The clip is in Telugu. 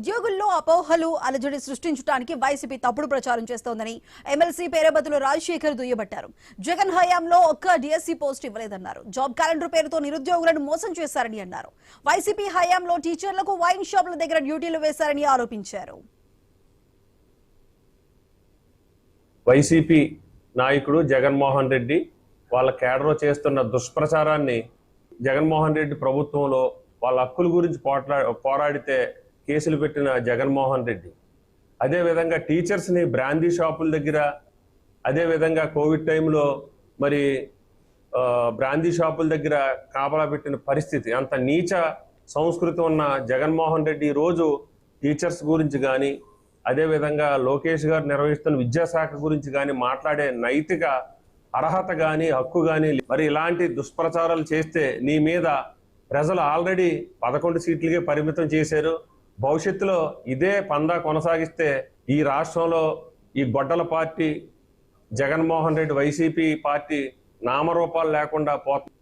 ఉద్యోగుల్లో అపోహలు అలజడి సృష్టించడానికి వైసీపీ తప్పుడు ప్రచారం చేస్తోందని ఎమ్మెల్సీ పేరబతులు రాజశేఖర్ దుయ్యబట్టారు. జగన్ హయాంలో ఒక్క డిఎస్సీ పోస్ట్ ఇవ్వలేదన్నారు. జాబ్ క్యాలెండర్ పేరుతో నిరుద్యోగులను మోసం చేశారని అన్నారు. వైసీపీ హయాంలో టీచర్లకు వైన్ షాపుల దగ్గర డ్యూటీలు వేశారని ఆరోపించారు. వైసీపీ నాయకుడు జగన్మోహన్ రెడ్డి వాళ్ళ కేడర్లో చేస్తున్న దుష్ప్రచారాన్ని జగన్మోహన్ రెడ్డి ప్రభుత్వంలో వాళ్ళ హక్కుల గురించి పోరాడితే కేసులు పెట్టిన జగన్మోహన్ రెడ్డి, అదేవిధంగా టీచర్స్ని బ్రాందీ షాపుల దగ్గర, అదేవిధంగా కోవిడ్ టైంలో మరి బ్రాందీ షాపుల దగ్గర కాపలా పెట్టిన పరిస్థితి, అంత నీచ సంస్కృతి ఉన్న జగన్మోహన్ రెడ్డి ఈరోజు టీచర్స్ గురించి కానీ, అదేవిధంగా లోకేష్ గారు నిర్వహిస్తున్న విద్యాశాఖ గురించి కానీ మాట్లాడే నైతిక అర్హత కానీ హక్కు కానీ, మరి ఇలాంటి దుష్ప్రచారాలు చేస్తే నీ మీద ప్రజలు ఆల్రెడీ 11 సీట్లకే పరిమితం చేశారు. భవిష్యత్తులో ఇదే పందా కొనసాగిస్తే ఈ రాష్ట్రంలో ఈ గొడ్డల పార్టీ జగన్మోహన్ రెడ్డి వైసీపీ పార్టీ నామరూపాలు లేకుండా పోతుంది.